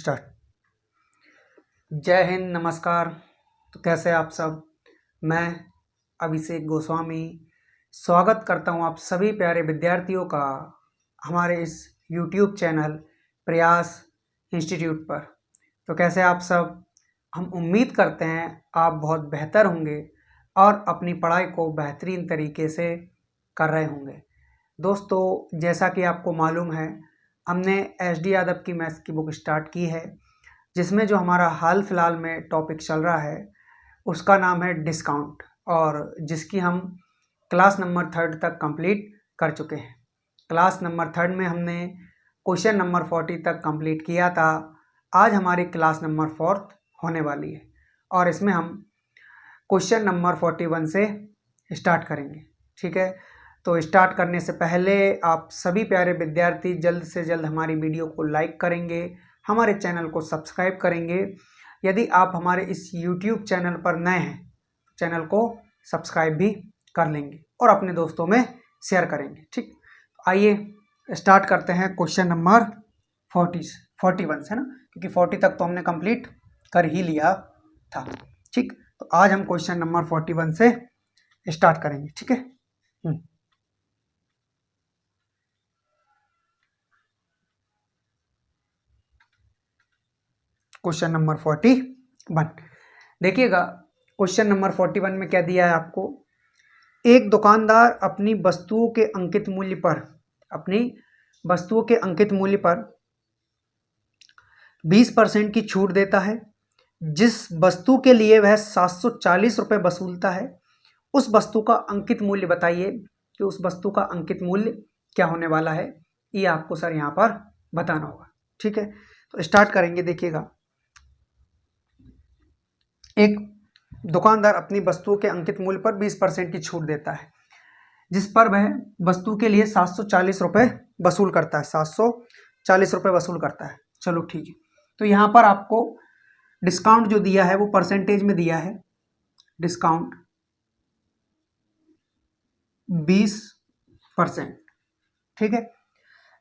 Start. जय हिंद, नमस्कार। तो कैसे आप सब। मैं अभिषेक गोस्वामी स्वागत करता हूं आप सभी प्यारे विद्यार्थियों का हमारे इस YouTube चैनल प्रयास इंस्टीट्यूट पर। तो कैसे आप सब। हम उम्मीद करते हैं आप बहुत बेहतर होंगे और अपनी पढ़ाई को बेहतरीन तरीके से कर रहे होंगे। दोस्तों, जैसा कि आपको मालूम है, हमने SD यादव की मैथ्स की बुक स्टार्ट की है, जिसमें जो हमारा हाल फिलहाल में टॉपिक चल रहा है उसका नाम है डिस्काउंट, और जिसकी हम क्लास नंबर 3 तक कंप्लीट कर चुके हैं। क्लास नंबर 3 में हमने क्वेश्चन नंबर 40 तक कंप्लीट किया था। आज हमारी क्लास नंबर 4 होने वाली है और इसमें हम क्वेश्चन नंबर 41 से स्टार्ट करेंगे। ठीक है, तो स्टार्ट करने से पहले आप सभी प्यारे विद्यार्थी जल्द से जल्द हमारी वीडियो को लाइक करेंगे, हमारे चैनल को सब्सक्राइब करेंगे। यदि आप हमारे इस YouTube चैनल पर नए हैं तो चैनल को सब्सक्राइब भी कर लेंगे और अपने दोस्तों में शेयर करेंगे। ठीक, आइए स्टार्ट करते हैं क्वेश्चन नंबर 41 से ना, क्योंकि 40 तक तो हमने कंप्लीट कर ही लिया था। ठीक, तो आज हम क्वेश्चन नंबर 41 से स्टार्ट करेंगे। ठीक है, क्वेश्चन नंबर 41 देखिएगा। क्वेश्चन नंबर 41 में क्या दिया है आपको। एक दुकानदार अपनी वस्तुओं के अंकित मूल्य पर 20% की छूट देता है। जिस वस्तु के लिए वह 740 रुपये वसूलता है, उस वस्तु का अंकित मूल्य बताइए कि उस वस्तु का अंकित मूल्य क्या होने वाला है। ये आपको सर यहाँ पर बताना होगा। ठीक है, तो स्टार्ट करेंगे। देखिएगा, एक दुकानदार अपनी वस्तुओं के अंकित मूल्य पर 20% की छूट देता है, जिस पर वह वस्तु के लिए 740 रुपये वसूल करता है। 740 रुपये वसूल करता है। चलो ठीक है, तो यहाँ पर आपको डिस्काउंट जो दिया है वो परसेंटेज में दिया है। डिस्काउंट 20%। ठीक है,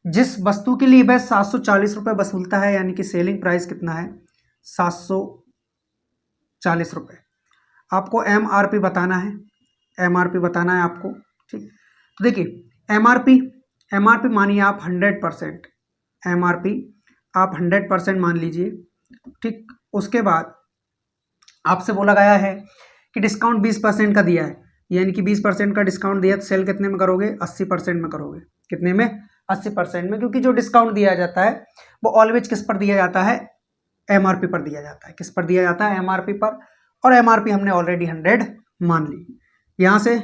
जिस वस्तु के लिए वह 740 रुपये वसूलता है, यानी कि सेलिंग प्राइस कितना है 740 रुपये। आपको MRP बताना है, MRP बताना है आपको। ठीक, तो देखिए MRP मानिए आप 100%, MRP आप 100% मान लीजिए। ठीक, उसके बाद आपसे बोला गया है कि डिस्काउंट 20% का दिया है, यानी कि 20% का डिस्काउंट दिया तो सेल कितने में करोगे 80% में करोगे। कितने में 80% में, क्योंकि जो डिस्काउंट दिया जाता है वो ऑलवेज किस पर दिया जाता है MRP पर दिया जाता है। किस पर दिया जाता है MRP पर, और MRP हमने ऑलरेडी 100 मान ली। यहाँ से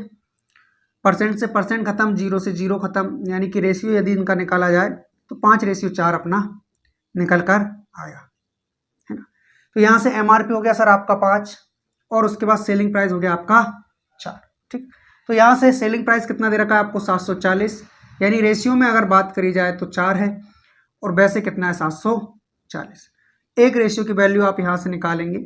परसेंट से परसेंट खत्म, जीरो से जीरो खत्म, यानी कि रेशियो यदि इनका निकाला जाए तो 5:4 अपना निकल कर आएगा, है ना। तो यहाँ से MRP हो गया सर आपका 5 और उसके बाद सेलिंग प्राइस हो गया आपका 4। ठीक, तो यहाँ से सेलिंग प्राइस कितना दे रखा है आपको 740, यानी रेशियो में अगर बात करी जाए तो 4 है और वैसे कितना है 740। एक रेशियो की वैल्यू आप यहाँ से निकालेंगे।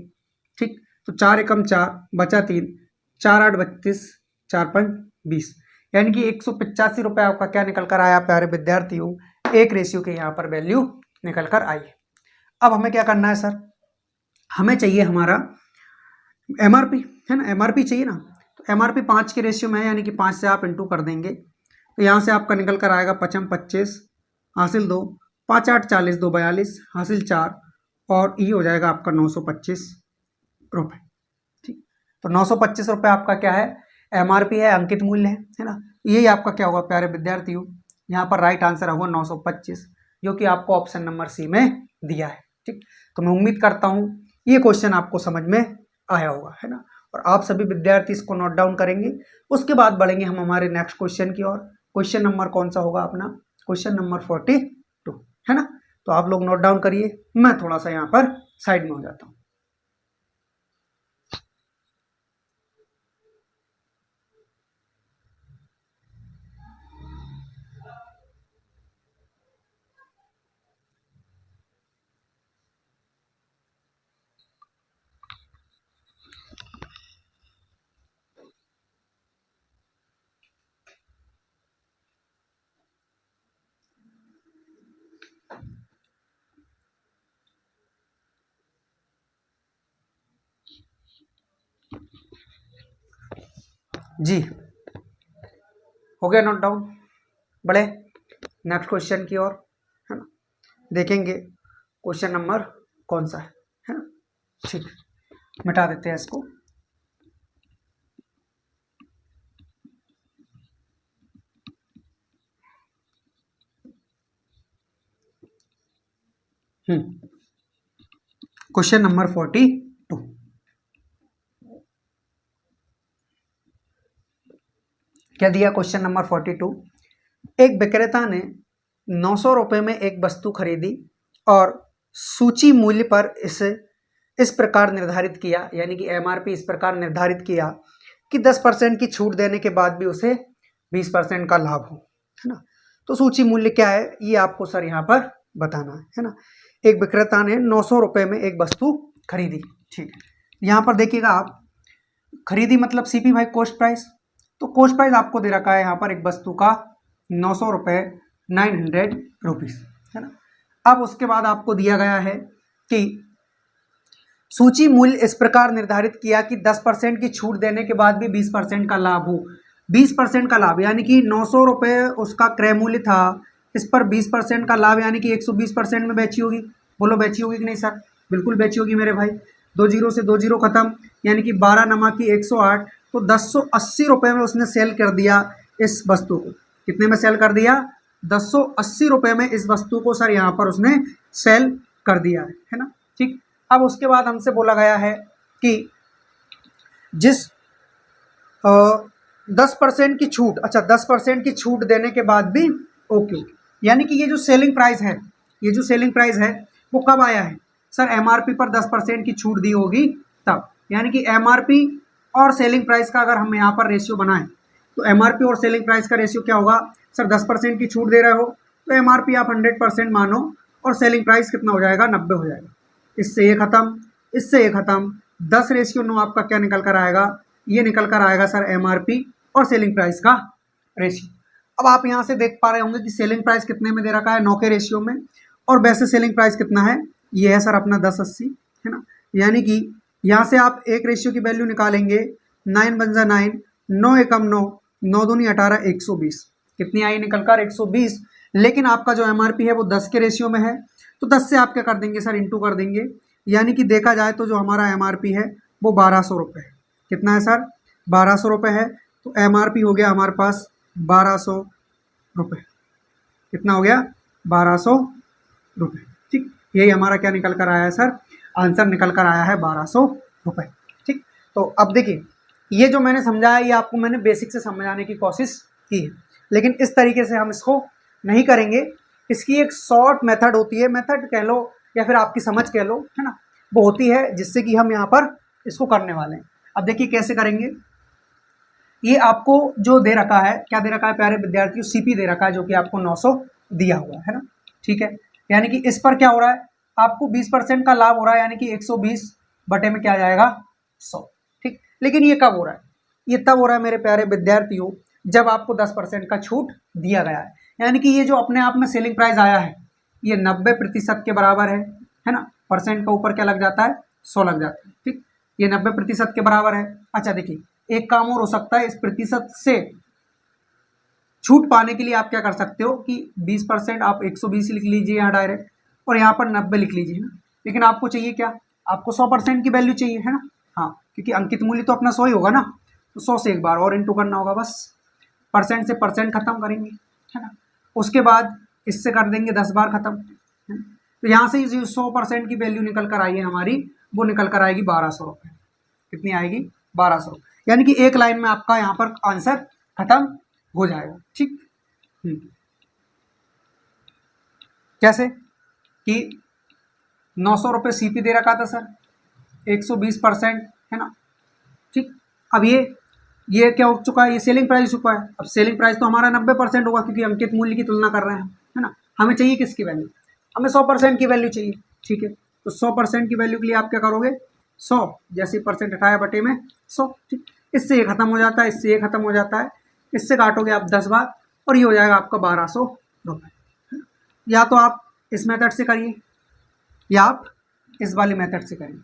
ठीक, तो 4 एकम 4 बचा 3, 4 8 32, 4 5 20, यानी कि 185 रुपये आपका क्या निकल कर आया प्यारे विद्यार्थियों। एक रेशियो के यहाँ पर वैल्यू निकल कर आई। अब हमें क्या करना है सर, हमें चाहिए हमारा MRP, है ना। MRP चाहिए ना, तो MRP 5 के रेशियो में है, यानी कि 5 से आप इंटू कर देंगे तो यहाँ से आपका निकल कर आएगा 5 25 हासिल 2, 5 8 40 2 42 हासिल 4, और ये हो जाएगा आपका 925 रुपये। ठीक, तो 925 रुपये आपका क्या है MRP है, अंकित मूल्य है ना। यही आपका क्या होगा प्यारे विद्यार्थियों, यहाँ पर राइट आंसर होगा 925, जो कि आपको ऑप्शन नंबर सी में दिया है। ठीक, तो मैं उम्मीद करता हूँ ये क्वेश्चन आपको समझ में आया होगा, है ना, और आप सभी विद्यार्थी इसको नोट डाउन करेंगे। उसके बाद बढ़ेंगे हम हमारे नेक्स्ट क्वेश्चन की ओर। क्वेश्चन नंबर कौन सा होगा अपना, क्वेश्चन नंबर 42, है ना। तो आप लोग नोट डाउन करिए, मैं थोड़ा सा यहाँ पर साइड में हो जाता हूँ। जी, हो गया नोट डाउन। बढ़े नेक्स्ट क्वेश्चन की ओर, है ना, देखेंगे क्वेश्चन नंबर कौन सा है ना। ठीक, मिटा देते हैं इसको। Question number 42। क्या दिया क्वेश्चन नंबर 42? एक विक्रेता ने 900 रुपये में एक वस्तु खरीदी और सूची मूल्य पर इसे इस प्रकार निर्धारित किया, यानी कि एमआरपी इस प्रकार निर्धारित किया कि 10% की छूट देने के बाद भी उसे 20% का लाभ हो, है ना। तो सूची मूल्य क्या है ये आपको सर यहाँ पर बताना है ना। एक विक्रेता ने 900 रुपये में एक वस्तु खरीदी, ठीक है। यहाँ पर देखिएगा आप, खरीदी मतलब सीपी भाई कॉस्ट प्राइस, तो कॉस्ट प्राइस आपको दे रखा है यहाँ पर एक वस्तु का 900 रुपये, 900 रुपीज़, है ना। अब उसके बाद आपको दिया गया है कि सूची मूल्य इस प्रकार निर्धारित किया कि 10% की छूट देने के बाद भी 20% का लाभ हो। 20% का लाभ यानी कि 900 रुपये उसका क्रय मूल्य था, इस पर 20% का लाभ यानी कि 120% में बेची होगी। बोलो बेची होगी कि नहीं सर? बिल्कुल बेची होगी मेरे भाई। 2 जीरो से 2 जीरो खत्म, यानी कि 12 नमा की 108, तो 1080 रुपये में उसने सेल कर दिया इस वस्तु को। कितने में सेल कर दिया? 1080 रुपये में इस वस्तु को सर यहाँ पर उसने सेल कर दिया है ना। ठीक, अब उसके बाद हमसे बोला गया है कि जिस 10% की छूट, अच्छा 10% की छूट देने के बाद भी ओके, यानी कि ये जो सेलिंग प्राइस है, ये जो सेलिंग प्राइस है वो कब आया है सर? एमआरपी पर 10% की छूट दी होगी तब, यानी कि एमआरपी और सेलिंग प्राइस का अगर हम यहाँ पर रेशियो बनाएं तो एमआरपी और सेलिंग प्राइस का रेशियो क्या होगा सर? 10% की छूट दे रहे हो तो एमआरपी आप 100% मानो और सेलिंग प्राइस कितना हो जाएगा? 90 हो जाएगा। इससे ये खत्म, इससे ये खत्म, 10:9 आपका क्या निकल कर आएगा? ये निकल कर आएगा सर एमआरपी और सेलिंग प्राइस का रेशियो। अब आप यहाँ से देख पा रहे होंगे कि सेलिंग प्राइस कितने में दे रखा है? 9 के रेशियो में, और वैसे सेलिंग प्राइस कितना है? ये है सर अपना 1080, है ना। यानी कि यहाँ से आप एक रेशियो की वैल्यू निकालेंगे, 9 बन जा 9, 9 एकम 9, 9 दूनी 18, 120। कितनी आई निकल कर? 120। लेकिन आपका जो एमआरपी है वो 10 के रेशियो में है, तो 10 से आप क्या कर देंगे सर? इंटू कर देंगे, यानी कि देखा जाए तो जो हमारा एमआरपी है वो 1200 रुपये है। कितना है सर? 1200 रुपये है। तो एमआरपी हो गया हमारे पास 1200 रुपये। कितना हो गया? 1200 रुपये। ठीक, यही हमारा क्या निकल कर आया है सर? आंसर निकल कर आया है 1200 रुपये। ठीक, तो अब देखिए ये जो मैंने समझाया ये आपको मैंने बेसिक से समझाने की कोशिश की है, लेकिन इस तरीके से हम इसको नहीं करेंगे। इसकी एक शॉर्ट मेथड होती है, मेथड कह लो या फिर आपकी समझ कह लो, है ना, वो होती है जिससे कि हम यहाँ पर इसको करने वाले हैं। अब देखिए कैसे करेंगे। ये आपको जो दे रखा है, क्या दे रखा है प्यारे विद्यार्थियों? सीपी दे रखा है जो कि आपको 900 दिया हुआ है ना। ठीक है, यानी कि इस पर क्या हो रहा है? आपको 20% का लाभ हो रहा है, यानी कि 120 बटे में क्या आ जाएगा? 100। ठीक, लेकिन ये कब हो रहा है? ये तब हो रहा है मेरे प्यारे विद्यार्थियों जब आपको 10% का छूट दिया गया है, यानी कि ये जो अपने आप में सेलिंग प्राइस आया है ये 90% के बराबर है ना। परसेंट का ऊपर क्या लग जाता है? 100 लग जाता है। ठीक, ये 90% के बराबर है। अच्छा देखिए एक काम और हो सकता है, इस प्रतिशत से छूट पाने के लिए आप क्या कर सकते हो कि 20% आप 120 लिख लीजिए यहाँ डायरेक्ट, और यहाँ पर 90 लिख लीजिए ना। लेकिन आपको चाहिए क्या? आपको 100% की वैल्यू चाहिए, है ना। हाँ, क्योंकि अंकित मूल्य तो अपना 100 ही होगा ना, तो 100 से एक बार और इंटू करना होगा बस। परसेंट से परसेंट खत्म करेंगे, है ना। उसके बाद इससे कर देंगे 10 बार खत्म, है ना? तो यहाँ से जो 100% की वैल्यू निकल कर आई है हमारी, वो निकल कर आएगी 1200 रुपये। कितनी आएगी? 1200। यानी कि एक लाइन में आपका यहाँ पर आंसर खत्म हो जाएगा। ठीक, कैसे कि 900 रुपये सीपी दे रखा था सर, 120%, है ना। ठीक, अब ये क्या हो चुका है? ये सेलिंग प्राइस चुका है। अब सेलिंग प्राइस तो हमारा 90% होगा क्योंकि अंकित मूल्य की तुलना कर रहे हैं, है ना। हमें चाहिए किसकी वैल्यू? हमें 100% की वैल्यू चाहिए। ठीक है, तो 100% की वैल्यू के लिए आप क्या करोगे? 100 जैसे परसेंट हटाया बटे में 100। ठीक, इससे ये खत्म हो जाता है, इससे ये खत्म हो जाता है, इससे काटोगे आप 10 बार और ये हो जाएगा आपका 1200 रुपये। या तो आप इस मेथड से करिए या आप इस वाली मेथड से करिए,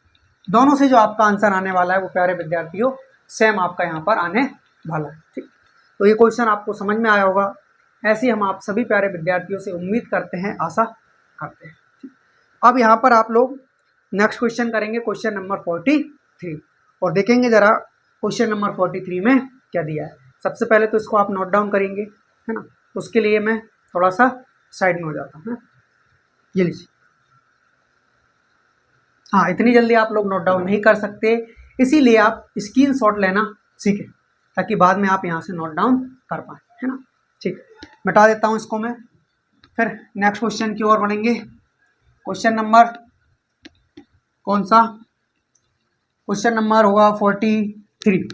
दोनों से जो आपका आंसर आने वाला है वो प्यारे विद्यार्थियों सेम आपका यहाँ पर आने भला है। ठीक, तो ये क्वेश्चन आपको समझ में आया होगा। ऐसे हम आप सभी प्यारे विद्यार्थियों से उम्मीद करते हैं, आशा करते हैं। ठीक, अब यहाँ पर आप लोग नेक्स्ट क्वेश्चन करेंगे, क्वेश्चन नंबर 43, और देखेंगे जरा क्वेश्चन नंबर 43 में क्या दिया है। सबसे पहले तो इसको आप नोट डाउन करेंगे, है ना। उसके लिए मैं थोड़ा सा साइड में हो जाता हूँ। ये लीजिए। हाँ, इतनी जल्दी आप लोग नोट डाउन नहीं कर सकते, इसीलिए आप स्क्रीनशॉट लेना सीखें, ताकि बाद में आप यहाँ से नोट डाउन कर पाएँ, है ना। ठीक, मिटा देता हूँ इसको मैं, फिर नेक्स्ट क्वेश्चन की ओर बढ़ेंगे। क्वेश्चन नंबर कौन सा, क्वेश्चन नंबर होगा 43।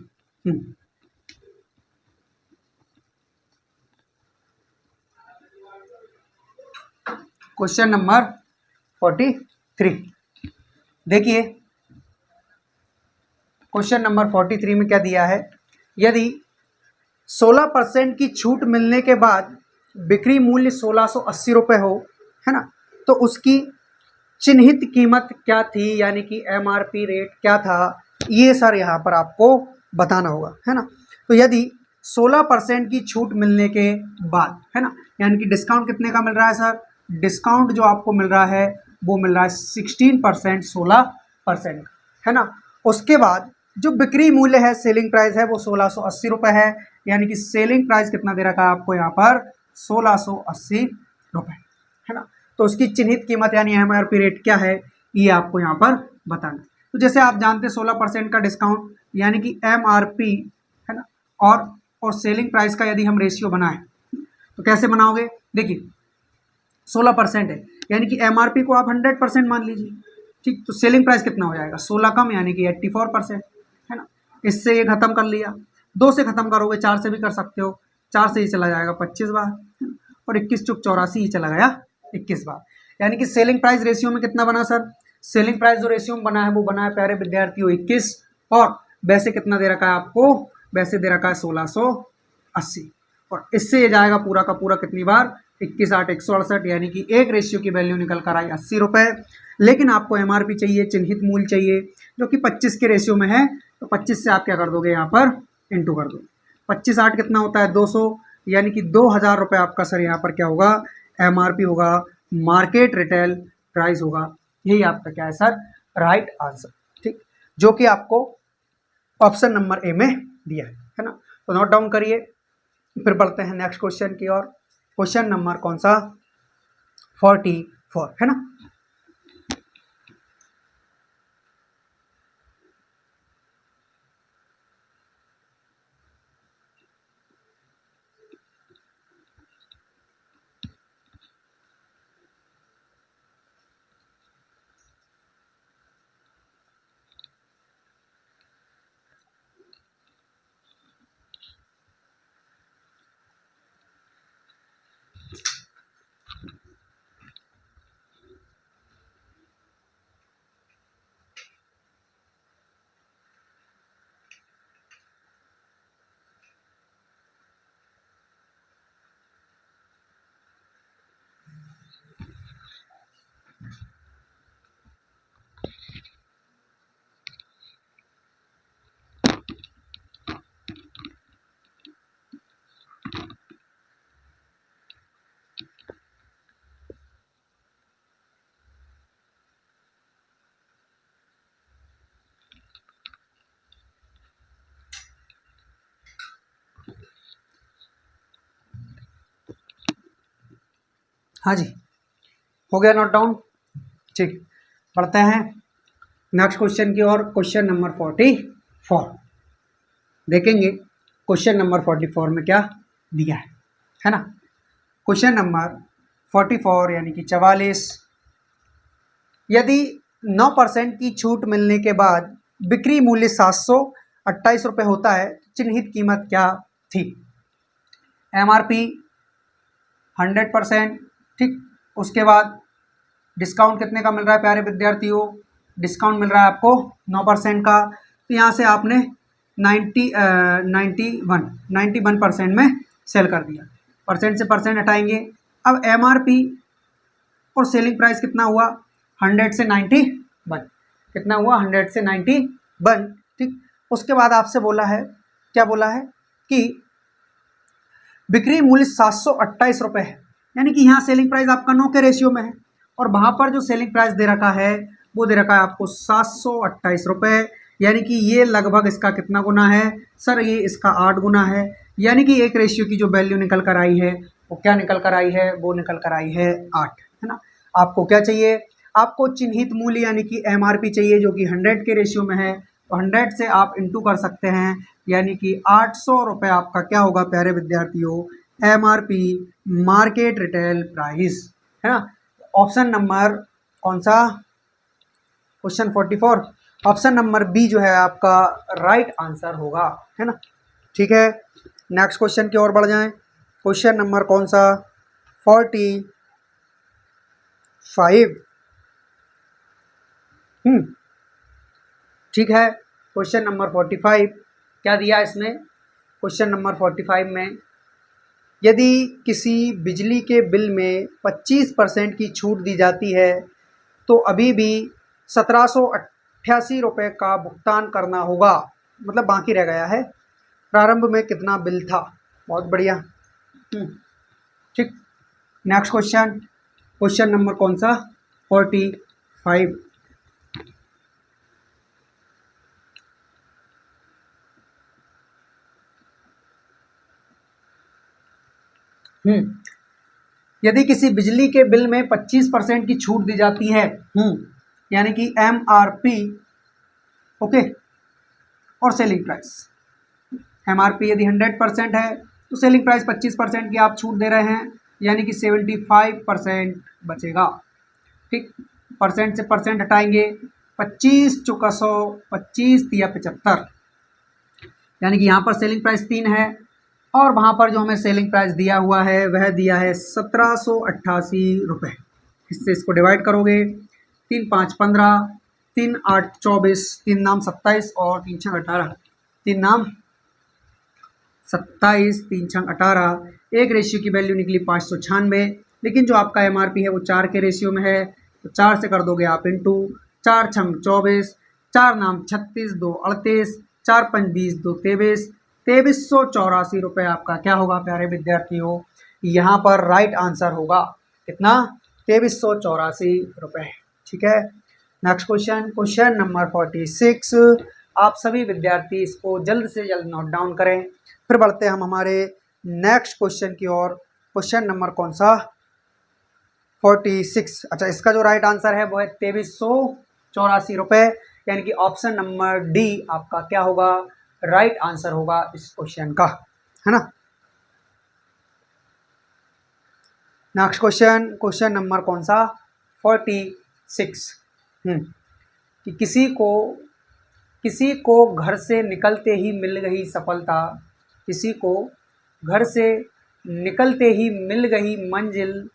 क्वेश्चन नंबर 43 देखिए, क्वेश्चन नंबर 43 में क्या दिया है। यदि 16% की छूट मिलने के बाद बिक्री मूल्य 1680 रुपये हो, है ना, तो उसकी चिन्हित कीमत क्या थी, यानी कि MRP रेट क्या था, ये सर यहाँ पर आपको बताना होगा, है ना। तो यदि 16% की छूट मिलने के बाद, है ना, यानी कि डिस्काउंट कितने का मिल रहा है सर, डिस्काउंट जो आपको मिल रहा है वो मिल रहा है 16%, 16%, है ना। उसके बाद जो बिक्री मूल्य है, सेलिंग प्राइस है, वो 1680 रुपये है, यानी कि सेलिंग प्राइस कितना दे रखा है आपको यहाँ पर 1680 रुपये, है ना। तो उसकी चिन्हित कीमत यानी MRP रेट क्या है, ये आपको यहाँ पर बताना। तो जैसे आप जानते हैं 16% का डिस्काउंट यानी कि MRP, है ना, और सेलिंग प्राइस का यदि हम रेशियो बनाएं तो कैसे बनाओगे। देखिए 16% है, यानी कि MRP को आप 100% मान लीजिए। ठीक, तो सेलिंग प्राइस कितना हो जाएगा, 16 कम यानी कि 84%, है ना। इससे ये खत्म कर लिया, 2 से खत्म करोगे, 4 से भी कर सकते हो, 4 से ही चला जाएगा 25 बार, और 21 चुक 84 ही चला गया 21 बार, यानी कि सेलिंग प्राइस रेशियो में कितना बना सर, सेलिंग प्राइस जो रेशियो में बना है वो बना है प्यारे विद्यार्थियों 21, और वैसे कितना दे रखा है आपको, वैसे दे रखा है 1680, और इससे ये जाएगा पूरा का पूरा कितनी बार, 21 8 168, यानी कि एक रेशियो की वैल्यू निकल कर आई 80 रुपये। लेकिन आपको MRP चाहिए, चिन्हित मूल्य चाहिए, जो कि 25 के रेशियो में है, तो 25 से आप क्या कर दोगे यहाँ पर इंटू कर दो, 25 8 कितना होता है 200, यानी कि 2000 रुपये आपका सर यहाँ पर क्या होगा, MRP होगा, मार्केट रिटेल प्राइस होगा। यही आपका क्या है सर, राइट आंसर। ठीक, जो कि आपको ऑप्शन नंबर ए में दिया है ना। तो नोट डाउन करिए, फिर बढ़ते हैं नेक्स्ट क्वेश्चन की ओर। क्वेश्चन नंबर कौन सा, 44, है ना। हाँ जी, हो गया नोट डाउन। ठीक, पढ़ते हैं नेक्स्ट क्वेश्चन की ओर। क्वेश्चन नंबर 44 देखेंगे, क्वेश्चन नंबर 44 में क्या दिया है ना। क्वेश्चन नंबर 44 यानी कि 44, यदि 9% की छूट मिलने के बाद बिक्री मूल्य 728 रुपये होता है, चिन्हित कीमत क्या थी। MRP 100%, ठीक, उसके बाद डिस्काउंट कितने का मिल रहा है प्यारे विद्यार्थियों, डिस्काउंट मिल रहा है आपको 9% का, तो यहाँ से आपने 91% में सेल कर दिया, परसेंट से परसेंट हटाएंगे। अब MRP और सेलिंग प्राइस कितना हुआ, 100 से 91, कितना हुआ 100 से 91, ठीक। उसके बाद आपसे बोला है, क्या बोला है, कि बिक्री मूल्य 728 रुपये है, यानी कि यहाँ सेलिंग प्राइस आपका 9 के रेशियो में है और वहाँ पर जो सेलिंग प्राइस दे रखा है वो दे रखा है आपको 728 रुपये, यानी कि ये लगभग इसका कितना गुना है सर, ये इसका 8 गुना है, यानी कि एक रेशियो की जो वैल्यू निकल कर आई है वो क्या निकल कर आई है, वो निकल कर आई है 8, है ना। आपको क्या चाहिए, आपको चिन्हित मूल्य यानी कि MRP चाहिए जो कि 100 के रेशियो में है, तो 100 से आप इंटू कर सकते हैं, यानी कि 800 रुपये आपका क्या होगा प्यारे विद्यार्थियों, MRP मार्केट रिटेल प्राइस, है ना। ऑप्शन नंबर कौन सा, क्वेश्चन 44, ऑप्शन नंबर बी जो है आपका राइट आंसर होगा, है ना। ठीक है, नेक्स्ट क्वेश्चन की ओर बढ़ जाएं। क्वेश्चन नंबर कौन सा, 45। ठीक है, क्वेश्चन नंबर 45 क्या दिया इसमें, क्वेश्चन नंबर 45 में यदि किसी बिजली के बिल में 25% की छूट दी जाती है तो अभी भी 1788 रुपये का भुगतान करना होगा, मतलब बाकी रह गया है, प्रारंभ में कितना बिल था। बहुत बढ़िया। ठीक, नेक्स्ट क्वेश्चन, क्वेश्चन नंबर कौन सा, 45। यदि किसी बिजली के बिल में 25% की छूट दी जाती है, यानी कि MRP, ओके, और सेलिंग प्राइस, MRP यदि 100% है तो सेलिंग प्राइस 25% की आप छूट दे रहे हैं, यानी कि 75% बचेगा। ठीक, परसेंट से परसेंट हटाएंगे, 25 चौका 100, 25 या 75, यानी कि यहाँ पर सेलिंग प्राइस 3 है और वहाँ पर जो हमें सेलिंग प्राइस दिया हुआ है वह दिया है 1788 रुपये। इससे इसको डिवाइड करोगे, 3 5 15, 3 8 24, 3 नाम 27 और 3 6 18, 3 नाम 27, 3 6 18, एक रेशियो की वैल्यू निकली 596, लेकिन जो आपका MRP है वो 4 के रेशियो में है, तो 4 से कर दोगे आप इंटू, 4 6 24, 4 नाम 36, 2 38, 4 5 20, 2 23, 2384 रुपये आपका क्या होगा प्यारे विद्यार्थियों, यहाँ पर राइट आंसर होगा कितना, 2384 रुपये। ठीक है, नेक्स्ट क्वेश्चन, क्वेश्चन नंबर 46, आप सभी विद्यार्थी इसको जल्द से जल्द नोट डाउन करें। फिर बढ़ते हैं हम हमारे नेक्स्ट क्वेश्चन की ओर। क्वेश्चन नंबर कौन सा, 46। अच्छा, इसका जो राइट आंसर है वो है 2384 रुपये, यानी कि ऑप्शन नंबर डी आपका क्या होगा, राइट आंसर होगा इस क्वेश्चन का, है ना। नेक्स्ट क्वेश्चन, क्वेश्चन नंबर कौन सा, 46, कि किसी को घर से निकलते ही मिल गई सफलता, किसी को घर से निकलते ही मिल गई मंजिल,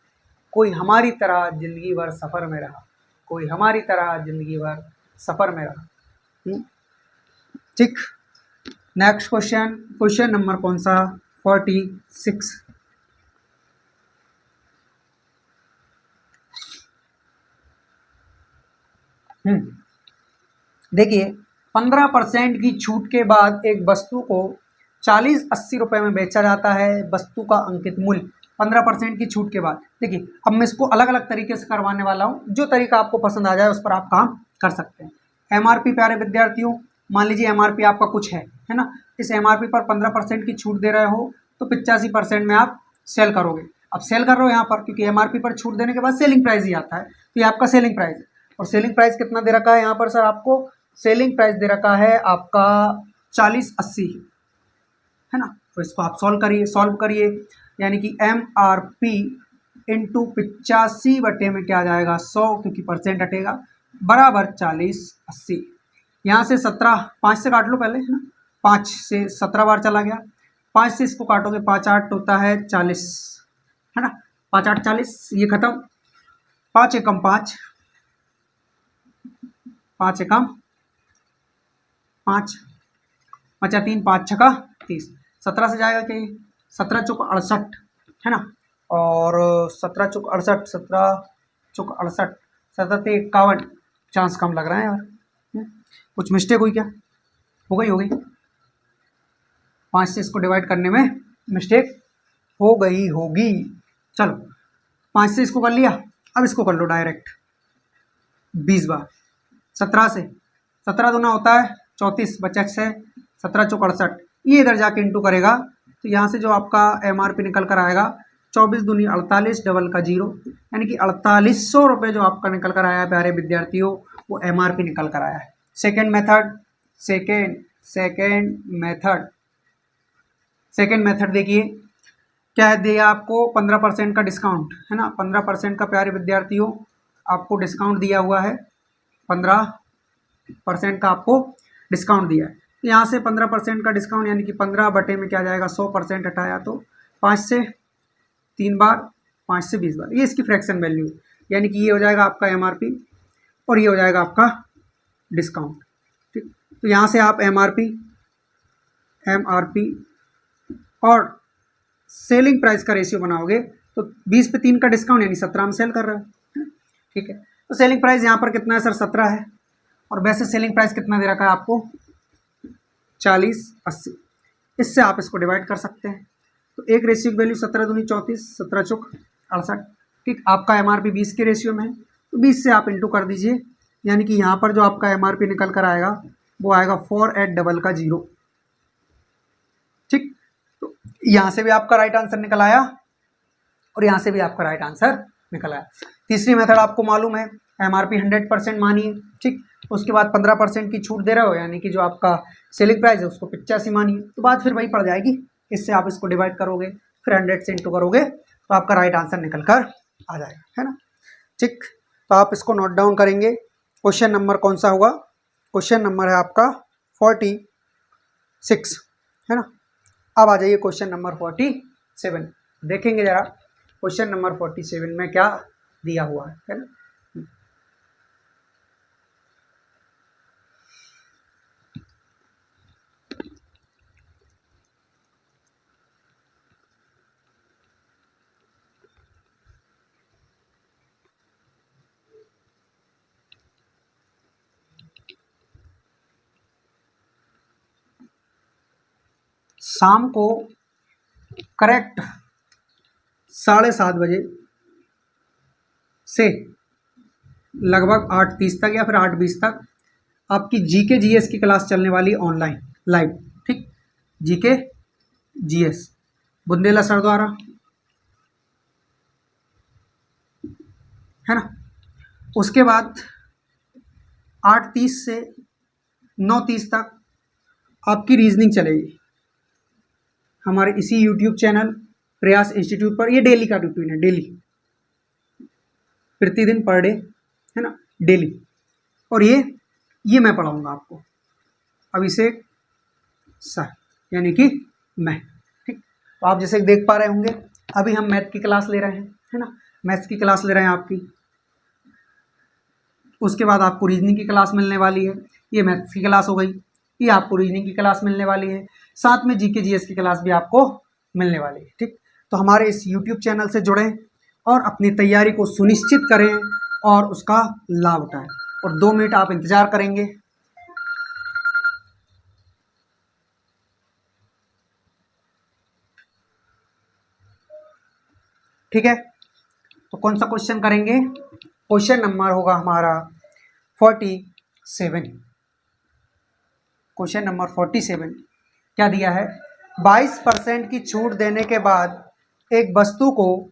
कोई हमारी तरह जिंदगी भर सफ़र में रहा, कोई हमारी तरह जिंदगी भर सफ़र में रहा। ठीक, नेक्स्ट क्वेश्चन, क्वेश्चन नंबर कौन सा, 46। देखिए, 15% की छूट के बाद एक वस्तु को 40-80 रुपये में बेचा जाता है, वस्तु का अंकित मूल्य 15% की छूट के बाद। देखिए, अब मैं इसको अलग अलग तरीके से करवाने वाला हूँ, जो तरीका आपको पसंद आ जाए उस पर आप काम कर सकते हैं। MRP प्यारे विद्यार्थियों, मान लीजिए MRP आपका कुछ है ना, इस MRP पर 15% की छूट दे रहे हो तो 85% में आप सेल करोगे। अब सेल कर रहे हो यहाँ पर, क्योंकि MRP पर छूट देने के बाद सेलिंग प्राइस ही आता है, तो ये आपका सेलिंग प्राइस है। और सेलिंग प्राइस कितना दे रखा है यहाँ पर सर, आपको सेलिंग प्राइस दे रखा है आपका 40-80, है ना। तो इसको आप सॉल्व करिए, यानी कि MRP इंटू 85 बटे में क्या आ जाएगा 100, क्योंकि परसेंट हटेगा, बराबर 40-80। यहाँ से 17, 5 से काट लो पहले, है ना, 5 से 17 बार चला गया, 5 से इसको काटोगे 5 8 होता है 40, है ना, 5 8 40, ये खत्म, 5 एकम 5, 5 एकम 5, बचा 3, 5 छका 30, 17 से जाएगा कि 17 चौक 68, है ना, और 17 चौक 68, 17 चौक 68, 17 51, चांस कम लग रहा है यार, कुछ मिस्टेक हुई क्या, हो गई, 5 से इसको डिवाइड करने में मिस्टेक हो गई होगी। चलो 5 से इसको कर लिया, अब इसको कर लो डायरेक्ट 20 बार। 17 से 17 दूना होता है 34, बचा 6, 17 चौक 68, ये इधर जाके इंटू करेगा तो यहाँ से जो आपका MRP निकल कर आएगा 24 दूनी 48, डबल का 0, यानी कि 4800 रुपये जो आपका निकल कर आया है प्यारे विद्यार्थियों, वो MRP निकल कर आया है। सेकेंड मेथड देखिए क्या है, दिया आपको 15% का डिस्काउंट, है ना, 15% का प्यारे विद्यार्थियों आपको डिस्काउंट दिया हुआ है, 15% का आपको डिस्काउंट दिया है। यहाँ से 15% का डिस्काउंट यानी कि 15 बटे में क्या जाएगा 100% हटाया तो 5 से 3 बार, 5 से 20 बार, ये इसकी फ्रैक्शन वैल्यू, यानी कि ये हो जाएगा आपका MRP और ये हो जाएगा आपका डिस्काउंट। ठीक, तो यहाँ से आप MRP और सेलिंग प्राइस का रेशियो बनाओगे तो 20 पे 3 का डिस्काउंट यानी 17 में सेल कर रहा है। ठीक है, तो सेलिंग प्राइस यहाँ पर कितना है सर 17 है, और वैसे सेलिंग प्राइस कितना दे रखा है आपको 40/80, इससे आप इसको डिवाइड कर सकते हैं। तो एक रेशियो की वैल्यू 17 दूनी 34, 17 चौक 68। ठीक, आपका MRP 20 के रेशियो में है तो 20 से आप इंटू कर दीजिए, यानी कि यहाँ पर जो आपका MRP निकल कर आएगा वो आएगा 4 डबल का 0। ठीक, तो यहाँ से भी आपका राइट आंसर निकल आया और यहाँ से भी आपका राइट आंसर निकल आया। तीसरी मेथड आपको मालूम है, MRP 100% मानिए, ठीक, उसके बाद 15% की छूट दे रहे हो, यानी कि जो आपका सेलिंग प्राइस है उसको 85 मानिए, तो बात फिर वही पड़ जाएगी। इससे आप इसको डिवाइड करोगे, फिर 100 से इंटू करोगे तो आपका राइट आंसर निकल कर आ जाएगा, है ना। ठीक, तो आप इसको नोट डाउन करेंगे। क्वेश्चन नंबर कौन सा होगा, क्वेश्चन नंबर है आपका 46, है ना। अब आ जाइए क्वेश्चन नंबर 47, देखेंगे जरा क्वेश्चन नंबर 47 में क्या दिया हुआ है ना। शाम को करेक्ट 7:30 बजे से लगभग 8:30 तक या फिर 8:20 तक आपकी GK GS की क्लास चलने वाली ऑनलाइन लाइव। ठीक, GK GS बुंदेला सर द्वारा, है ना। उसके बाद 8:30 से 9:30 तक आपकी रीजनिंग चलेगी हमारे इसी YouTube चैनल प्रयास इंस्टीट्यूट पर। ये डेली का रूटीन है, डेली, प्रतिदिन पर डे, है ना, डेली। और ये मैं पढ़ाऊंगा आपको, अभिषेक सर यानी कि मैं। ठीक, तो आप जैसे देख पा रहे होंगे अभी हम मैथ की क्लास ले रहे हैं, है ना, मैथ्स की क्लास ले रहे हैं आपकी। उसके बाद आपको रीजनिंग की क्लास मिलने वाली है, ये मैथ्स की क्लास हो गई, ये आपको रीजनिंग की क्लास मिलने वाली है, साथ में GK GS की क्लास भी आपको मिलने वाली है। ठीक, तो हमारे इस YouTube चैनल से जुड़ें और अपनी तैयारी को सुनिश्चित करें और उसका लाभ उठाएं। और 2 मिनट आप इंतजार करेंगे। ठीक है, तो कौन सा क्वेश्चन करेंगे, क्वेश्चन नंबर होगा हमारा 47। क्वेश्चन नंबर 47 क्या दिया है, 22% की छूट देने के बाद एक वस्तु को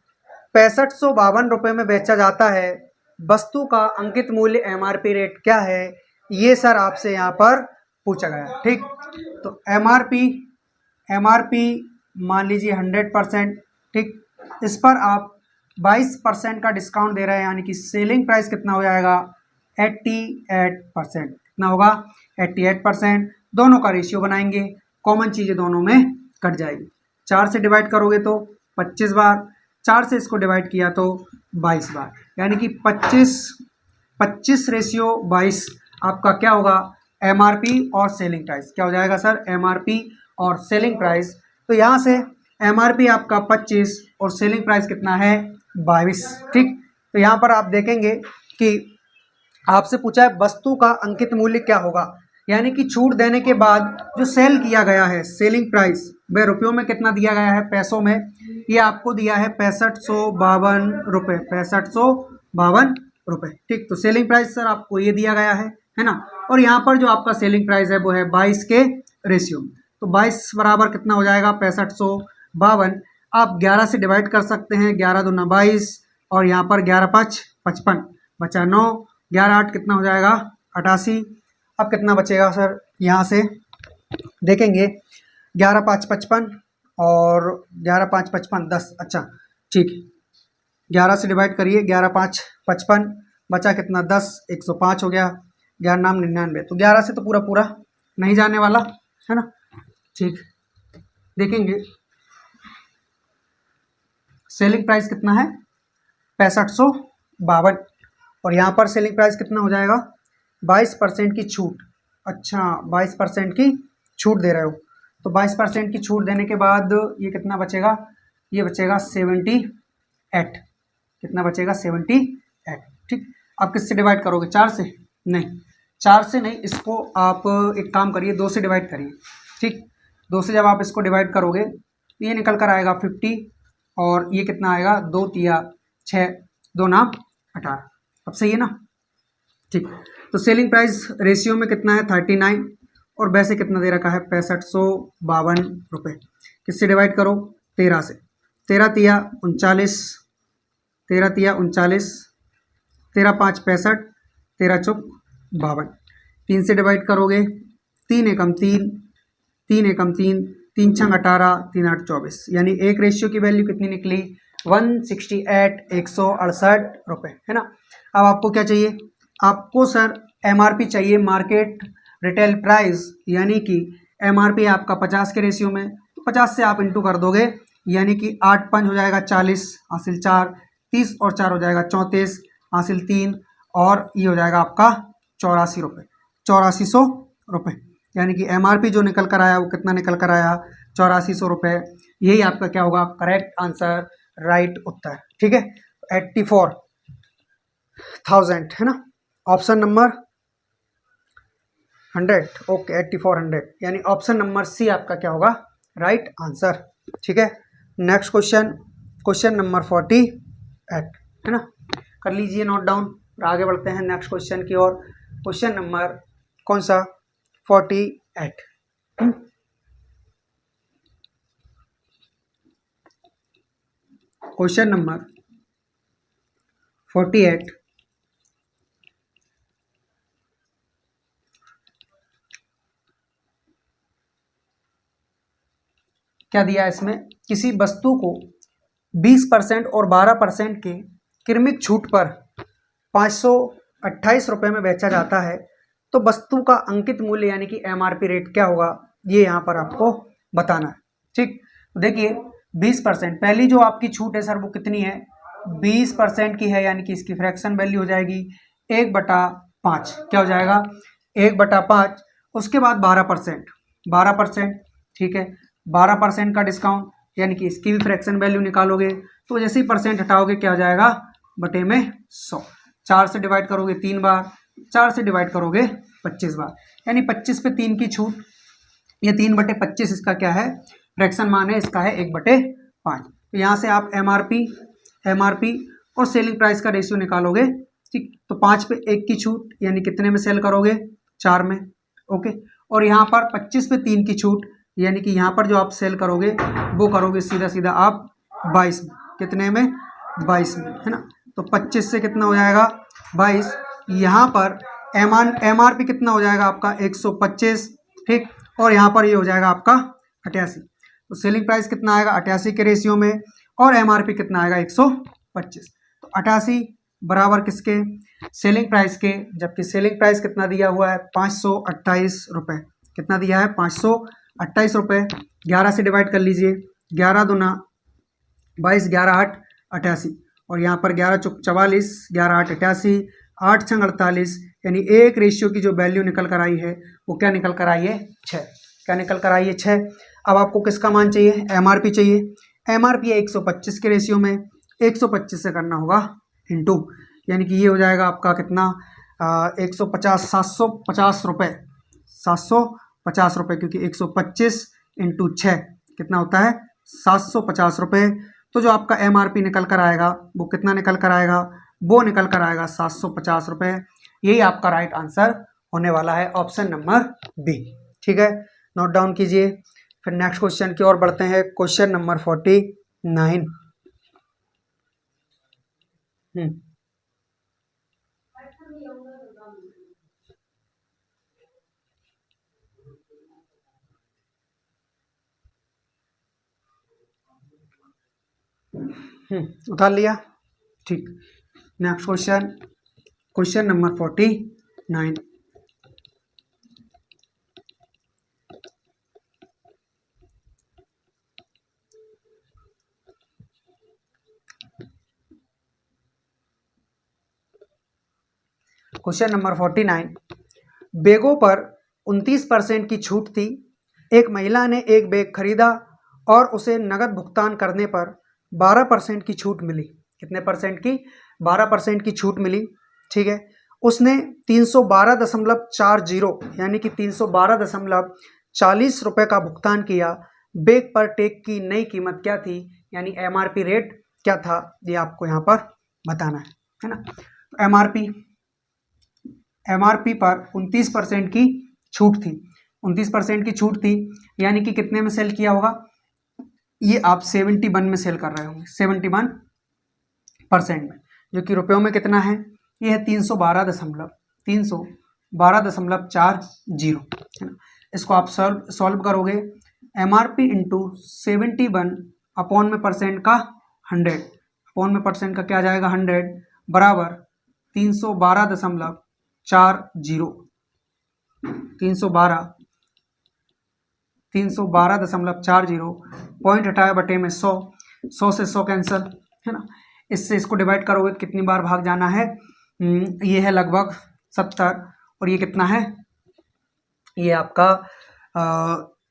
6552 रुपये में बेचा जाता है, वस्तु का अंकित मूल्य MRP रेट क्या है, ये सर आपसे यहाँ पर पूछा गया। ठीक, तो MRP मान लीजिए 100%। ठीक, इस पर आप 22% का डिस्काउंट दे रहे हैं, यानी कि सेलिंग प्राइस कितना हो जाएगा 88%। कितना होगा 88%। दोनों का रेशियो बनाएंगे, कॉमन चीज़ें दोनों में कट जाएगी। 4 से डिवाइड करोगे तो 25 बार, 4 से इसको डिवाइड किया तो 22 बार, यानी कि 25/22 आपका क्या होगा MRP और सेलिंग प्राइस। क्या हो जाएगा सर MRP और सेलिंग प्राइस। तो यहाँ से MRP आपका 25 और सेलिंग प्राइस कितना है 22। ठीक, तो यहाँ पर आप देखेंगे कि आपसे पूछा है वस्तु का अंकित मूल्य क्या होगा, यानी कि छूट देने के बाद जो सेल किया गया है, सेलिंग प्राइस वह रुपयों में कितना दिया गया है, पैसों में, ये आपको दिया है 6552 रुपये, 6552 रुपये। ठीक, तो सेलिंग प्राइस सर आपको ये दिया गया है ना। और यहाँ पर जो आपका सेलिंग प्राइस है वो है 22 के रेशियो में। तो 22 बराबर कितना हो जाएगा, 6552। आप 11 से डिवाइड कर सकते हैं, 11 दूना 22 और यहाँ पर 11 5 55, बचा 9, 11 8 कितना हो जाएगा 88। अब कितना बचेगा सर, यहाँ से देखेंगे 11 5 55 और 11 5 55 10। अच्छा ठीक, 11 से डिवाइड करिए, 11 5 55, बचा कितना 10, 105 हो गया, 11 नाम 99। तो 11 से तो पूरा पूरा नहीं जाने वाला है ना। ठीक, देखेंगे सेलिंग प्राइस कितना है 6552 और यहाँ पर सेलिंग प्राइस कितना हो जाएगा 22% की छूट। अच्छा 22% की छूट दे रहे हो, तो 22% की छूट देने के बाद ये कितना बचेगा, ये बचेगा 78। कितना बचेगा 78। ठीक, आप किससे डिवाइड करोगे, 4 से? नहीं, 4 से नहीं, इसको आप एक काम करिए 2 से डिवाइड करिए। ठीक, 2 से जब आप इसको डिवाइड करोगे तो ये निकल कर आएगा 50 और ये कितना आएगा 2 तिया 6, 2 नाम 18। अब सही है ना। ठीक, तो सेलिंग प्राइस रेशियो में कितना है 39 और वैसे कितना दे रखा है 6552 रुपये। किससे डिवाइड करो, 13 से, 13 तिया 39, 13 तिया 39, 13 5 65, 13 चौक 52। 3 से डिवाइड करोगे, 3 एकम 3, 3 एकम 3, 3 छंग 18, 3 8 24, यानी एक रेशियो की वैल्यू कितनी निकली 168, 168 रुपये, है ना। अब आपको क्या चाहिए, आपको सर एमआरपी चाहिए, मार्केट रिटेल प्राइस, यानी कि एमआरपी आपका 50 के रेशियो में, तो 50 से आप इंटू कर दोगे, यानी कि 8 5 हो जाएगा 40, हासिल 4, 30 और 4 हो जाएगा 34, हासिल 3 और ये हो जाएगा आपका 84 रुपये, 8400 रुपये। यानी कि एमआरपी जो निकल कर आया वो कितना निकल कर आया 8400 रुपये। यही आपका क्या होगा करेक्ट आंसर, राइट उत्तर। ठीक है, 84,000 है ना, ऑप्शन नंबर 100। ओके 8400, यानी ऑप्शन नंबर सी आपका क्या होगा राइट आंसर। ठीक है, नेक्स्ट क्वेश्चन, क्वेश्चन नंबर 48 है ना, कर लीजिए नोट डाउन और आगे बढ़ते हैं नेक्स्ट क्वेश्चन की ओर। क्वेश्चन नंबर कौन सा 48। क्वेश्चन नंबर 48, क्या दिया है इसमें, किसी वस्तु को 20% और 12% के क्रमिक छूट पर 528 रुपये में बेचा जाता है, तो वस्तु का अंकित मूल्य यानी कि एमआरपी रेट क्या होगा, ये यहाँ पर आपको बताना है। ठीक, देखिए 20%, पहली जो आपकी छूट है सर वो कितनी है 20% की है, यानी कि इसकी फ्रैक्शन वैल्यू हो जाएगी 1/5, क्या हो जाएगा 1/5। उसके बाद 12%, ठीक है, 12% का डिस्काउंट, यानी कि इसकी भी फ्रैक्शन वैल्यू निकालोगे तो जैसे ही परसेंट हटाओगे क्या हो जाएगा बटे में 100। 4 से डिवाइड करोगे 3 बार, 4 से डिवाइड करोगे 25 बार, यानी 25 पे 3 की छूट, ये 3/25 इसका क्या है फ्रैक्शन मान है, इसका है 1/5। तो यहाँ से आप एमआरपी और सेलिंग प्राइस का रेशियो निकालोगे। ठीक, तो 5 पे 1 की छूट, यानी कितने में सेल करोगे 4 में। ओके, और यहाँ पर 25 पे 3 की छूट, यानी कि यहाँ पर जो आप सेल करोगे वो करोगे सीधा सीधा आप 22 में, कितने में 22 में, है ना। तो 25 से कितना हो जाएगा 22, यहाँ पर एमआरपी कितना हो जाएगा आपका 125। ठीक, और यहाँ पर ये हो जाएगा आपका 88, तो सेलिंग प्राइस कितना आएगा 88 के रेशियो में, और एमआरपी कितना आएगा 125। तो 88 बराबर किसके सेलिंग प्राइस के, जबकि सेलिंग प्राइस कितना दिया हुआ है 528 रुपये, कितना दिया है 528 रुपये। 11 से डिवाइड कर लीजिए, 11 दूना 22, 11 8 88, और यहाँ पर 11 चौक 44, 11 8 88, 8 छंग 48, यानी एक रेशियो की जो वैल्यू निकल कर आई है वो क्या निकल कर आई है 6, क्या निकल कर आई है 6। अब आपको किसका मान चाहिए एमआरपी चाहिए, एमआरपी है 125 के रेशियो में, 125 से करना होगा इंटू, यानी कि ये हो जाएगा आपका कितना 150, 750 रुपये, 750 रुपये, क्योंकि 125 इंटू 6 कितना होता है 750 रुपये। तो जो आपका MRP निकल कर आएगा वो कितना निकल कर आएगा, वो निकल कर आएगा 750 रुपये। यही आपका राइट आंसर होने वाला है, ऑप्शन नंबर बी। ठीक है, नोट डाउन कीजिए। फिर नेक्स्ट क्वेश्चन की ओर बढ़ते हैं। Question number 49। उतार लिया। ठीक, next question, question number 49। Question number 49, बैगों पर 29% की छूट थी। एक महिला ने एक बैग खरीदा और उसे नकद भुगतान करने पर 12% की छूट मिली। कितने परसेंट की, 12% की छूट मिली। ठीक है, उसने 312.40 यानी कि 312.40 रुपये का भुगतान किया। बैग पर टैग की नई कीमत क्या थी, यानी MRP रेट क्या था, ये आपको यहाँ पर बताना है ना। MRP पर 29% की छूट थी, 29% की छूट थी, यानी कि कितने में सेल किया होगा, ये आप 71 में सेल कर रहे होंगे, 71% में, जो कि रुपयों में कितना है, ये है 312.40 है ना। इसको आप सॉल्व करोगे, MRP इंटू 71 अपॉन में परसेंट का 100, अपॉन में परसेंट का क्या आ जाएगा 100 बराबर 312.40, 312.40, पॉइंट हटाया बटे में 100, 100 से 100 कैंसिल है ना। इससे इसको डिवाइड करोगे तो कितनी बार भाग जाना है, ये है लगभग 70, और ये कितना है, ये आपका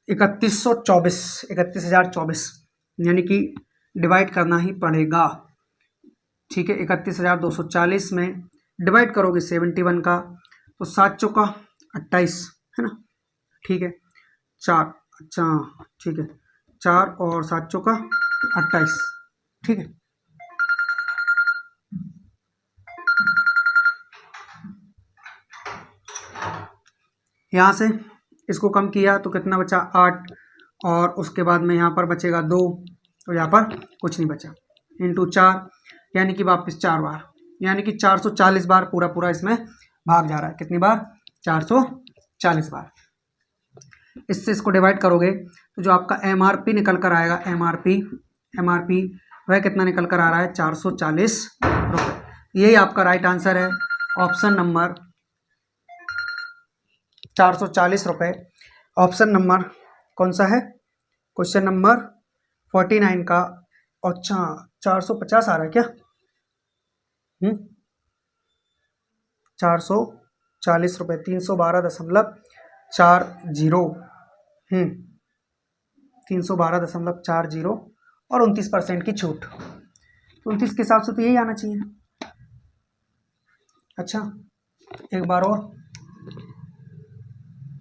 3124, यानी कि डिवाइड करना ही पड़ेगा। ठीक है, 31,240 में डिवाइड करोगे 71 का तो 7 चौका 28 है ना। ठीक है, 4, अच्छा ठीक है, 4 और 7 चौका 28। ठीक है, यहाँ से इसको कम किया तो कितना बचा 8, और उसके बाद में यहाँ पर बचेगा 2, तो यहाँ पर कुछ नहीं बचा, इंटू 4 यानी कि वापस 4 बार, यानी कि 440 बार पूरा इसमें भाग जा रहा है। कितनी बार, 440 बार। इससे इसको डिवाइड करोगे तो जो आपका MRP निकल कर आएगा, MRP वह कितना निकल कर आ रहा है 440 रुपये। यही आपका राइट आंसर है, ऑप्शन नंबर 440 रुपये। ऑप्शन नंबर कौन सा है, क्वेश्चन नंबर 49 का, अच्छा 450 आ रहा है क्या, 440 रुपये, 312.40, 312.40 और 29% की छूट, तो 29 के हिसाब से तो यही आना चाहिए। अच्छा एक बार और,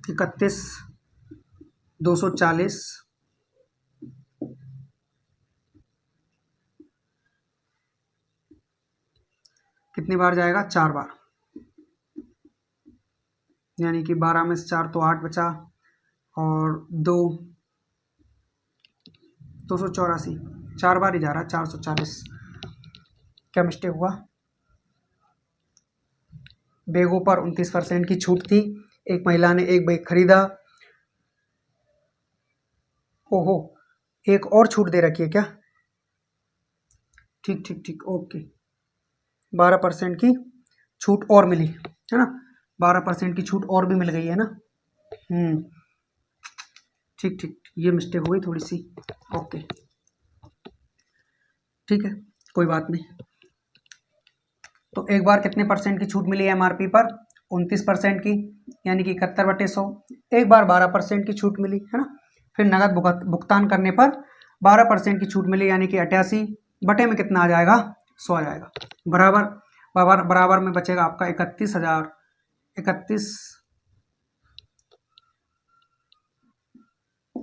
31,240 कितनी बार जाएगा, 4 बार, यानी कि 12 में से 4 तो 8 बचा, और 284, 4 बार ही जा रहा है 440। क्या मिस्टेक हुआ, बैगों पर 29% की छूट थी। एक महिला ने एक बैग खरीदा, ओहो एक और छूट दे रखी है क्या, ठीक ओके, 12% की छूट और मिली है ना, 12% की छूट और भी मिल गई है ना। ठीक, ये मिस्टेक हो गई थोड़ी सी, ओके ठीक है, कोई बात नहीं। तो एक बार कितने परसेंट की छूट मिली है MRP पर, 29% की, यानी कि 71/100। एक बार 12% की छूट मिली है ना, फिर नगद भुगतान करने पर 12% की छूट मिली, यानी कि 88 बटे में कितना आ जाएगा, 100 आ जाएगा, बराबर में बचेगा आपका 31,000,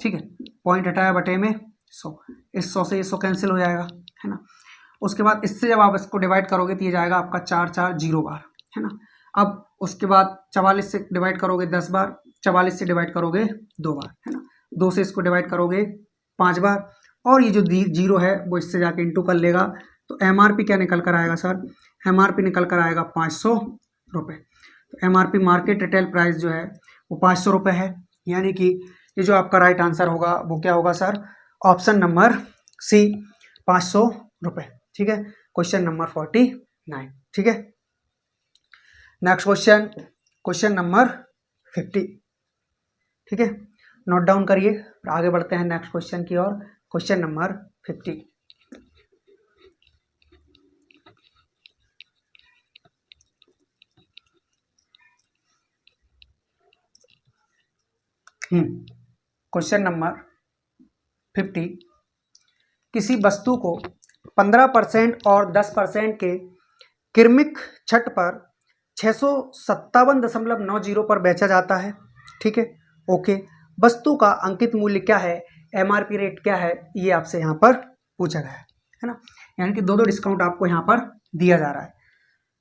ठीक है, पॉइंट हटाया बटे में 100, इस 100 से ये 100 कैंसिल हो जाएगा, है ना। उसके बाद इससे जब आप इसको डिवाइड करोगे तो ये जाएगा आपका 4 4 0 बार, है ना। अब उसके बाद 44 से डिवाइड करोगे 10 बार, 44 से डिवाइड करोगे 2 बार, है ना। 2 से इसको डिवाइड करोगे 5 बार, और ये जो 0 है वो इससे जाके इंटू कर लेगा। तो MRP क्या निकल कर आएगा सर? MRP निकल कर आएगा 500 रुपये। तो MRP मार्केट रिटेल प्राइस जो है वो 500 रुपये है, यानी कि ये जो आपका राइट आंसर होगा वो क्या होगा सर? ऑप्शन नंबर सी, 500 रुपये। ठीक है, क्वेश्चन नंबर 49। ठीक है, नेक्स्ट क्वेश्चन, क्वेश्चन नंबर 50। ठीक है, नोट डाउन करिए, आगे बढ़ते हैं नेक्स्ट क्वेश्चन की ओर। Question number 50। क्वेश्चन नंबर 50, किसी वस्तु को 15% और 10% के क्रमिक छठ पर 657.90 पर बेचा जाता है। ठीक है, ओके। वस्तु का अंकित मूल्य क्या है, MRP रेट क्या है, ये आपसे यहाँ पर पूछा गया है ना। यानी कि दो डिस्काउंट आपको यहाँ पर दिया जा रहा है।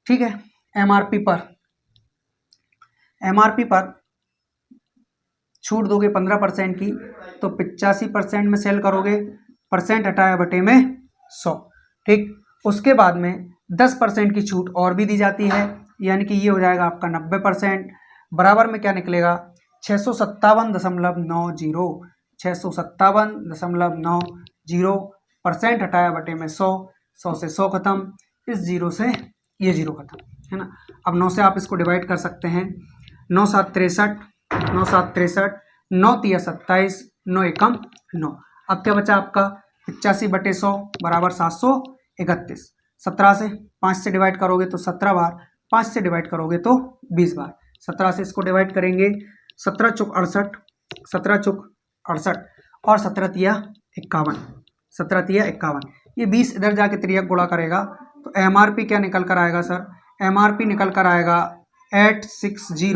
ठीक है, MRP पर छूट दोगे 15% की, तो 85% में सेल करोगे, परसेंट हटाया बटे में 100। ठीक, उसके बाद में 10% की छूट और भी दी जाती है, यानी कि ये हो जाएगा आपका 90%। बराबर में क्या निकलेगा? 657.90, 657.90, परसेंट हटाया बटे में 100, 100 से 100 खत्म, इस 0 से ये 0 खत्म, है ना। अब 9 से आप इसको डिवाइड कर सकते हैं, 9 7 63, 9 7 63, 9 3 27, 9 एकम 9। अब क्या बचा आपका? 85/100 बराबर 731। 17 से 5 से डिवाइड करोगे तो 17 बार, 5 से डिवाइड करोगे तो 20 बार। 17 से इसको डिवाइड करेंगे, 17 चौक 68, 17 चौक 68, और 17 तिया 51, 17 तिया 51। ये 20 इधर जाके त्रियक गुणा करेगा, तो MRP क्या निकल कर आएगा सर? MRP निकल कर आएगा 860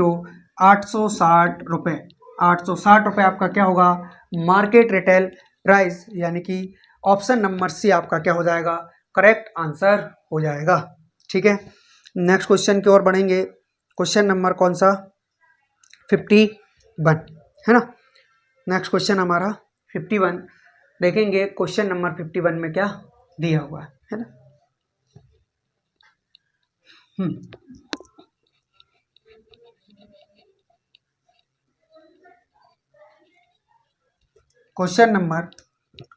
रुपये। 860 रुपये आपका क्या होगा? मार्केट रिटेल प्राइस, यानी कि ऑप्शन नंबर सी आपका क्या हो जाएगा? करेक्ट आंसर हो जाएगा। ठीक है, नेक्स्ट क्वेश्चन की ओर बढ़ेंगे। क्वेश्चन नंबर कौन सा? 51, है ना। नेक्स्ट क्वेश्चन हमारा 51 देखेंगे। क्वेश्चन नंबर 51 में क्या दिया हुआ है ना। क्वेश्चन नंबर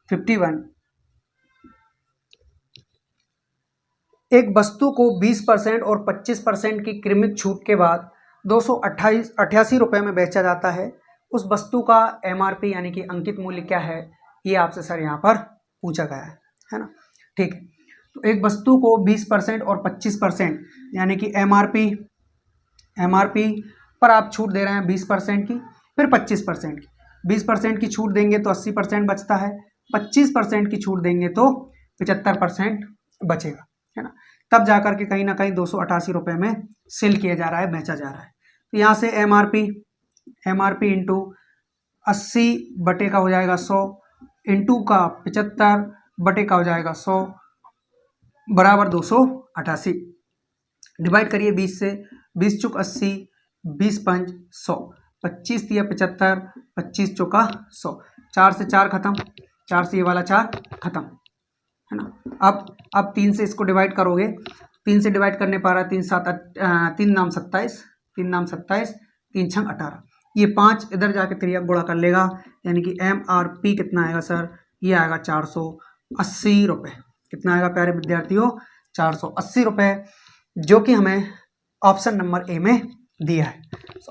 51, एक वस्तु को 20% और 25% की क्रमिक छूट के बाद 288 रुपये में बेचा जाता है। उस वस्तु का MRP यानी कि अंकित मूल्य क्या है, ये आपसे सर यहाँ पर पूछा गया है ना। ठीक, तो एक वस्तु को 20% और 25% यानी कि MRP पर आप छूट दे रहे हैं 20% की, फिर 25% की। 20% की छूट देंगे तो 80% बचता है, 25% की छूट देंगे तो 75% बचेगा, है ना। तब जाकर के कहीं ना कहीं 288 रुपये में सेल किया जा रहा है, बेचा जा रहा है। तो यहाँ से MRP इंटू 80 बटे का हो जाएगा 100, इंटू का 75 बटे का हो जाएगा 100 बराबर 288। डिवाइड करिए 20 से, 20 चौक 80, 20 पंच 100, 25 तिया 75, 25 चौका 100, 4 से 4 खत्म, 4 से ये वाला 4 खत्म, है ना। अब 3 से इसको डिवाइड करोगे, 3 से डिवाइड करने पा रहा है 3 7 3 नाम 27, 3 नाम 27, 3 छंग 18। ये 5 इधर जाके त्रिया गुणा कर लेगा, यानी कि MRP कितना आएगा सर? ये आएगा 480 रुपये। कितना आएगा प्यारे विद्यार्थियों? 480 रुपये, जो कि हमें ऑप्शन नंबर ए में दिया है।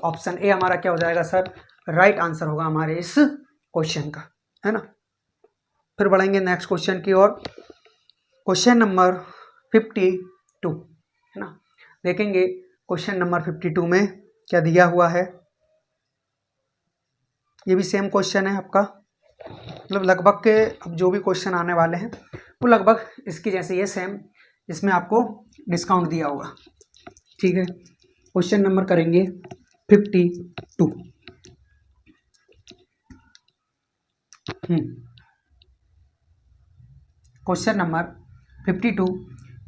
ऑप्शन ए हमारा क्या हो जाएगा सर? राइट आंसर होगा हमारे इस क्वेश्चन का, है ना। फिर बढ़ेंगे नेक्स्ट क्वेश्चन की ओर। क्वेश्चन नंबर 52, है ना। देखेंगे क्वेश्चन नंबर 52 में क्या दिया हुआ है। ये भी सेम क्वेश्चन है आपका, मतलब लगभग के अब जो भी क्वेश्चन आने वाले हैं वो लगभग इसकी जैसे ये सेम, जिसमें आपको डिस्काउंट दिया होगा। ठीक है, क्वेश्चन नंबर करेंगे 52। क्वेश्चन नंबर 52,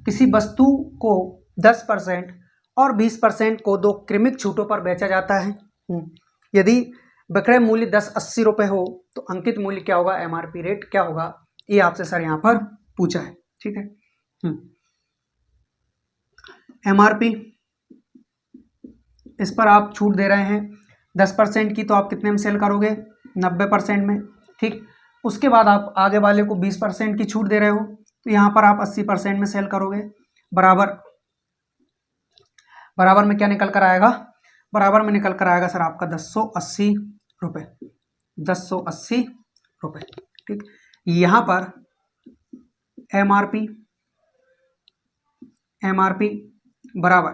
किसी वस्तु को 10% और 20% को दो क्रमिक छूटों पर बेचा जाता है। यदि विक्रय मूल्य 1080 रुपये हो तो अंकित मूल्य क्या होगा, एमआरपी रेट क्या होगा, ये आपसे सर यहाँ पर पूछा है। ठीक है, एमआरपी, इस पर आप छूट दे रहे हैं 10% की, तो आप कितने में सेल करोगे, 90% में। ठीक, उसके बाद आप आगे वाले को 20% की छूट दे रहे हो, तो यहाँ पर आप 80% में सेल करोगे। बराबर में क्या निकल कर आएगा, बराबर में निकल कर आएगा सर आपका 1080 रुपये, 1080 रुपये। ठीक, यहाँ पर एमआरपी बराबर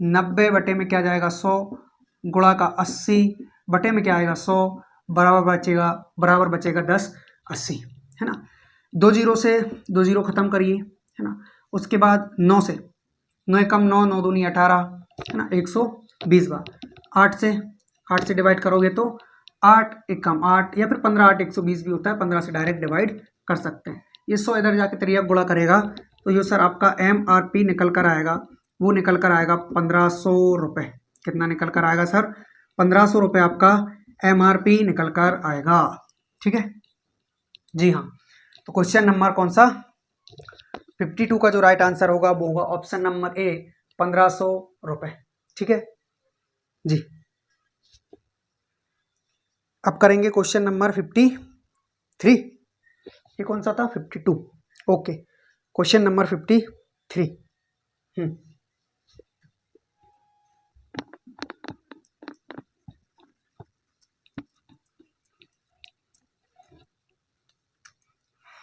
90 बटे में क्या जाएगा 100 गुणा का 80 बटे में क्या आएगा 100, बराबर बचेगा 1080, है ना। 2 जीरो से 2 जीरो खत्म करिए, है ना। उसके बाद 9 से 9 कम 9, 9 दूनी 18, है ना, 120 बार। 8 से डिवाइड करोगे तो 8 एक कम 8, या फिर 15 8 120 भी होता है, 15 से डायरेक्ट डिवाइड कर सकते हैं। ये 100 इधर जाके त्रिया गुणा करेगा तो ये सर आपका एमआरपी निकल कर आएगा, वो निकल कर आएगा 1500 रुपये। कितना निकल कर आएगा सर, 1500 रुपये आपका एमआरपी निकल कर आएगा। ठीक है जी हाँ, तो क्वेश्चन नंबर कौन सा 52 का जो राइट आंसर होगा वो होगा ऑप्शन नंबर ए, 1500 रुपये। ठीक है जी, अब करेंगे क्वेश्चन नंबर 53, ये कौन सा था 52, okay, question number 53।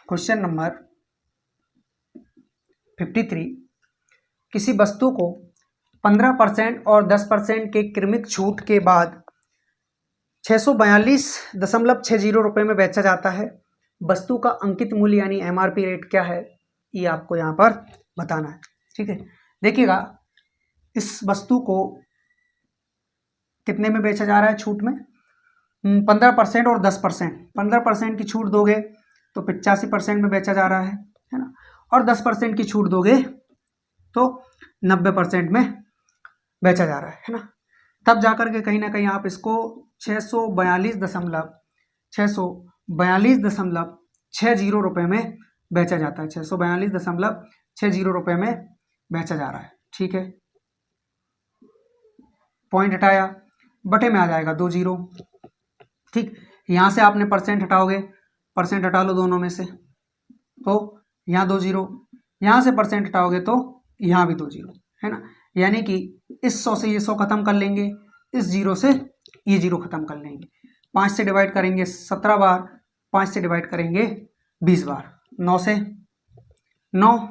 Question number 53, किसी वस्तु को 15% और 10% के क्रमिक छूट के बाद 642.60 रुपये में बेचा जाता है। वस्तु का अंकित मूल्य यानी एमआरपी रेट क्या है, ये आपको यहाँ पर बताना है। ठीक है, देखिएगा इस वस्तु को कितने में बेचा जा रहा है छूट में, 15% और 10%। 15% की छूट दोगे तो 85% में बेचा जा रहा है ना, और 10% की छूट दोगे तो 90% में बेचा जा रहा है ना। तब जाकर के कहीं ना कहीं आप इसको 642.60 रुपये में बेचा जाता है, 642.60 रुपये में बेचा जा रहा है। ठीक है, पॉइंट हटाया, बटे में आ जाएगा 2 जीरो। ठीक, यहाँ से आपने परसेंट हटाओगे, परसेंट हटा लो दोनों में से, तो यहाँ 2 जीरो, यहाँ से परसेंट हटाओगे तो यहाँ भी 2 जीरो, है ना। यानी कि इस 100 से ये 100 खत्म कर लेंगे, इस जीरो से ये जीरो खत्म कर लेंगे। 5 से डिवाइड करेंगे 17 बार, 5 से डिवाइड करेंगे 20 बार, 9 से 9,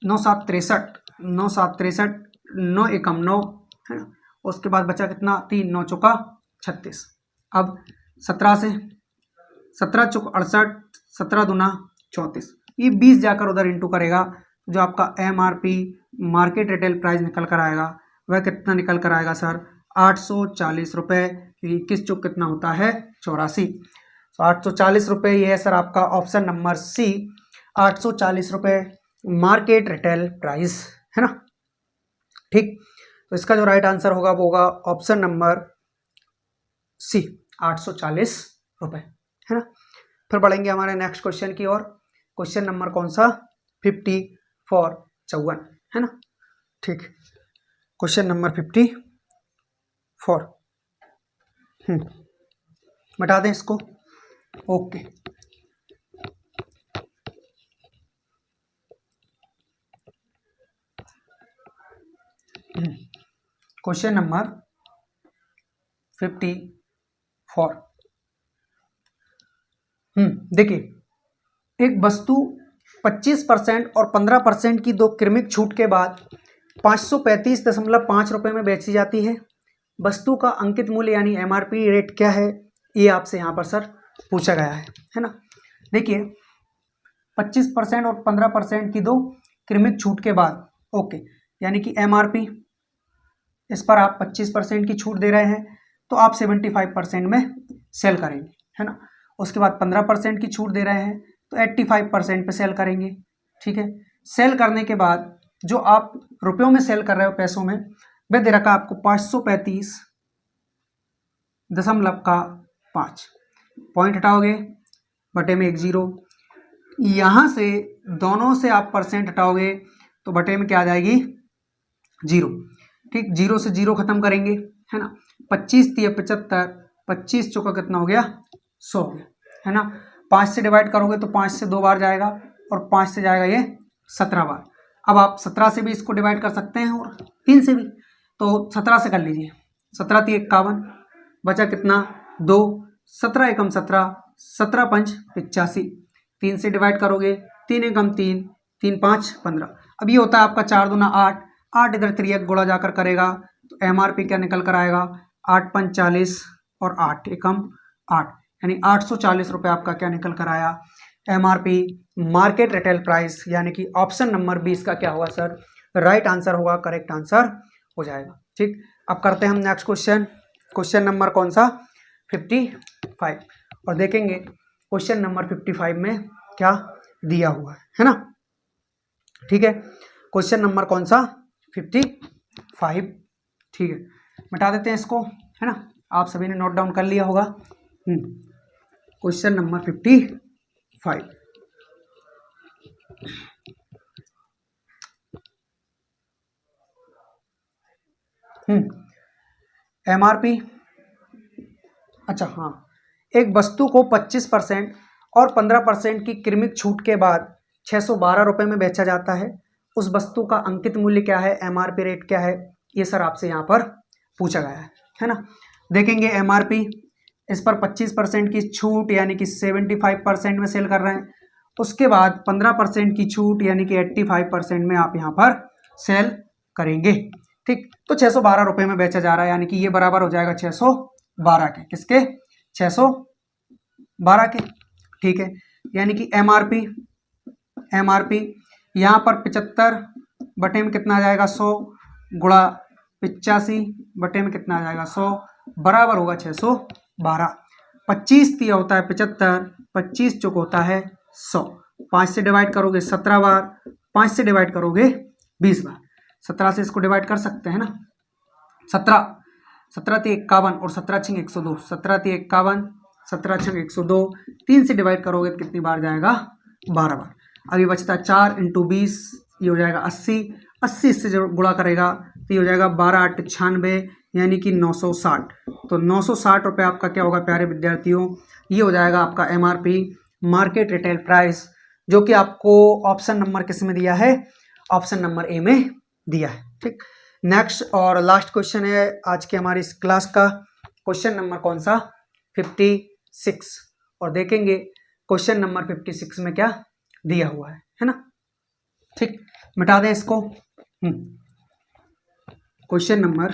9 7 63, 9 7 63, 9 एकम 9, है ना। उसके बाद बचा कितना 3, 9 चौका 36। अब 17 से 17 चौक 68, 17 दूना 34, ये 20 जाकर उधर इंटू करेगा, जो आपका एमआरपी मार्केट रिटेल प्राइस निकल कर आएगा वह कितना निकल कर आएगा सर 840 रुपये, क्योंकि 21 चौक कितना होता है 84, तो 840 रुपये ये है सर आपका ऑप्शन नंबर सी, 840 रुपये मार्केट रिटेल प्राइस, है ना। ठीक, तो इसका जो राइट आंसर होगा वो होगा ऑप्शन नंबर सी, 840 रुपये, है ना। फिर बढ़ेंगे हमारे नेक्स्ट क्वेश्चन की ओर। क्वेश्चन नंबर कौन सा 54, 54, है ना। ठीक, क्वेश्चन नंबर 54, बता दें इसको, ओके। क्वेश्चन नंबर 54, देखिए एक वस्तु 25% और 15% की दो क्रमिक छूट के बाद 535.5 रुपये में बेची जाती है। वस्तु का अंकित मूल्य यानी एमआरपी रेट क्या है, ये आपसे यहाँ पर सर पूछा गया है ना। देखिए 25% और 15% की दो क्रमिक छूट के बाद, ओके, यानी कि एमआरपी इस पर आप 25% की छूट दे रहे हैं तो आप 75% में सेल करेंगे, है ना। उसके बाद 15% की छूट दे रहे हैं तो 85% पे सेल करेंगे। ठीक है, सेल करने के बाद जो आप रुपयों में सेल कर रहे हो पैसों में, वह दे रखा आपको 535.5 पॉइंट हटाओगे बटे में एक जीरो, यहाँ से दोनों से आप परसेंट हटाओगे तो बटे में क्या आ जाएगी जीरो। ठीक, जीरो से जीरो खत्म करेंगे है ना, 25 तिया 75, 25 चौका कितना हो गया 100 हो गया है ना। 5 से डिवाइड करोगे तो 5 से 2 बार जाएगा और 5 से जाएगा ये 17 बार। अब आप 17 से भी इसको डिवाइड कर सकते हैं और 3 से भी, तो 17 से कर लीजिए। 17 तिया 51, बचा कितना 2, 17 एकम 17, 17 पंच 85, 3 से डिवाइड करोगे 3 एकम 3, 3 5 15। अब ये होता है आपका 4 दूना 8, 8 इधर 3 गुणा जाकर करेगा तो MRP क्या निकल कर आएगा 8 पंच 40 और 8 एकम 8, यानी 840 रुपये आपका क्या निकल कर आया MRP मार्केट रिटेल प्राइस, यानी कि ऑप्शन नंबर 20 का क्या होगा सर राइट आंसर होगा, करेक्ट आंसर हो जाएगा। ठीक, अब करते हैं हम नेक्स्ट क्वेश्चन। क्वेश्चन नंबर कौन सा 55, और देखेंगे क्वेश्चन नंबर 55 में क्या दिया हुआ है ना। ठीक है, क्वेश्चन नंबर कौन सा 55। ठीक है, मिटा देते हैं इसको है ना, आप सभी ने नोट डाउन कर लिया होगा। Question number 55, MRP। अच्छा हाँ, एक वस्तु को 25% और 15% की क्रमिक छूट के बाद 612 रुपये में बेचा जाता है, उस वस्तु का अंकित मूल्य क्या है, MRP रेट क्या है, ये सर आपसे यहाँ पर पूछा गया है ना। देखेंगे MRP, इस पर 25% की छूट यानी कि 75% में सेल कर रहे हैं, उसके बाद 15% की छूट यानी कि 85% में आप यहाँ पर सेल करेंगे। ठीक, तो 612 रुपये में बेचा जा रहा है, यानी कि ये बराबर हो जाएगा 612 के, किसके 612 के। ठीक है, यानी कि MRP यहाँ पर 75 बटे में कितना आ जाएगा 100 गुणा 85 बटे में कितना आ जाएगा 100 बराबर होगा 612। 25 तिया होता है 75, 25 चौक होता है 100, 5 से डिवाइड करोगे 17 बार, 5 से डिवाइड करोगे 20 बार, 17 से इसको डिवाइड कर सकते हैं ना। 17 ती 51 और 17 छिंग 102, 17 ती 51, 17 छिंग 102, 3 से डिवाइड करोगे तो कितनी बार जाएगा 12 बार। अभी बचता 4 × 20, ये हो जाएगा 80, 80 इससे जो गुणा करेगा तो ये हो जाएगा 12 8 96, यानी कि 960। तो 960 रुपये आपका क्या होगा प्यारे विद्यार्थियों, ये हो जाएगा आपका MRP मार्केट रिटेल प्राइस, जो कि आपको ऑप्शन नंबर किस में दिया है, ऑप्शन नंबर ए में दिया है। ठीक, नेक्स्ट और लास्ट क्वेश्चन है आज के हमारी इस क्लास का, क्वेश्चन नंबर कौन सा 56, और देखेंगे क्वेश्चन नंबर 56 में क्या दिया हुआ है ना। ठीक, मिटा दें इसको। क्वेश्चन नंबर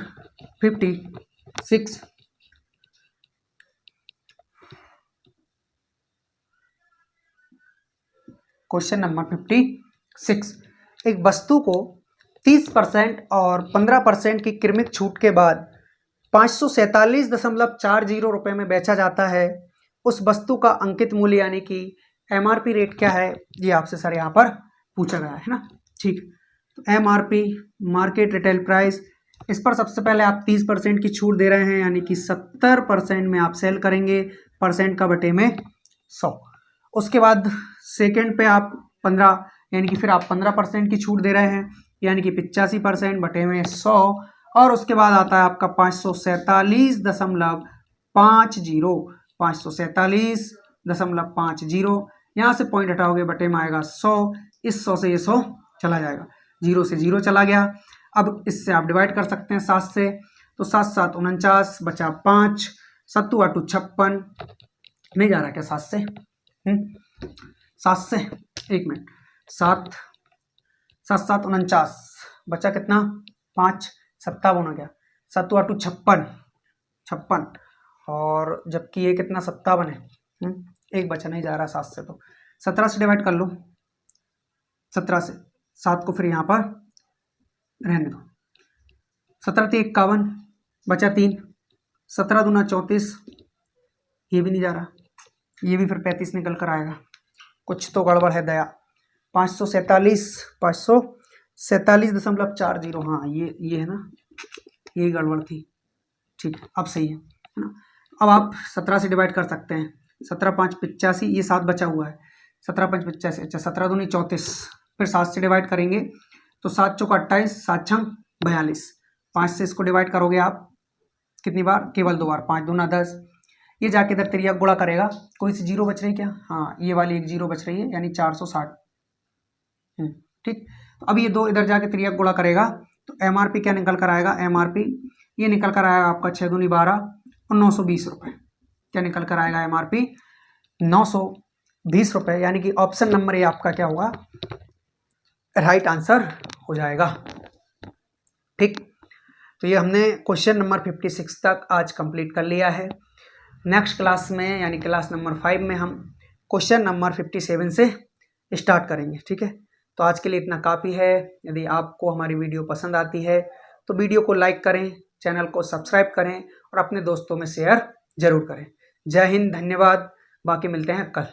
56, क्वेश्चन नंबर 56, एक वस्तु को 30% और 15% की क्रमिक छूट के बाद 547.40 रुपये में बेचा जाता है, उस वस्तु का अंकित मूल्य यानी कि MRP रेट क्या है, ये आपसे सर यहाँ पर पूछा गया है ना। ठीक, तो MRP मार्केट रिटेल प्राइस, इस पर सबसे पहले आप 30% की छूट दे रहे हैं, यानी कि 70% में आप सेल करेंगे, परसेंट का बटे में 100। उसके बाद सेकेंड पे आप 15, यानी कि फिर आप 15% की छूट दे रहे हैं, यानी कि 85% बटे में 100, और उसके बाद आता है आपका 547.50, 547.50, यहाँ से पॉइंट हटाओगे बटे में आएगा 100, इस 100 से ये 100 चला जाएगा, 0 से 0 चला गया। अब इससे आप डिवाइड कर सकते हैं 7 से, तो 7 7 49, बचा 5, 7 8 56, नहीं जा रहा क्या 7 से, 7 से, एक मिनट, 7 7 7 49, बचा कितना 5, 57 हो गया, 7 8 56, और जबकि ये कितना 57 है, एक बचा नहीं जा रहा 7 से, तो 17 से डिवाइड कर लो, 17 से 7 को फिर यहाँ पर रहने दो, 17 × 51, बचा 3, 17 दूना 34, ये भी नहीं जा रहा, ये भी फिर 35 निकल कर आएगा। कुछ तो गड़बड़ है दया। 547.40, हाँ ये है ना, यही गड़बड़ थी। ठीक, अब सही है ना। अब आप 17 से डिवाइड कर सकते हैं। 17 5 85, ये 7 बचा हुआ है। 17 5 85, अच्छा 17 दूनी 34, फिर 7 से डिवाइड करेंगे तो 7 चौका 28, 7 छंग 42। 5 से इसको डिवाइड करोगे आप कितनी बार? केवल 2 बार। 5 दूना 10, ये जाके इधर तिरिया गुणा करेगा। कोई सी जीरो बच रही क्या? हाँ, ये वाली एक जीरो बच रही है, यानी 460। ठीक, तो अब ये 2 इधर जाके तिरिया गुणा करेगा तो MRP क्या निकल कर आएगा? MRP ये निकल कर आएगा आपका 6 दूनी 12 और 920 रुपये। क्या निकल कर आएगा? MRP 920 रुपये, यानी कि ऑप्शन नंबर ये आपका क्या होगा? राइट आंसर हो जाएगा। ठीक, तो ये हमने क्वेश्चन नंबर 56 तक आज कंप्लीट कर लिया है। नेक्स्ट क्लास में यानी क्लास नंबर 5 में हम क्वेश्चन नंबर 57 से स्टार्ट करेंगे। ठीक है, तो आज के लिए इतना काफ़ी है। यदि आपको हमारी वीडियो पसंद आती है तो वीडियो को लाइक करें, चैनल को सब्सक्राइब करें और अपने दोस्तों में शेयर जरूर करें। जय हिंद, धन्यवाद। बाकी मिलते हैं कल।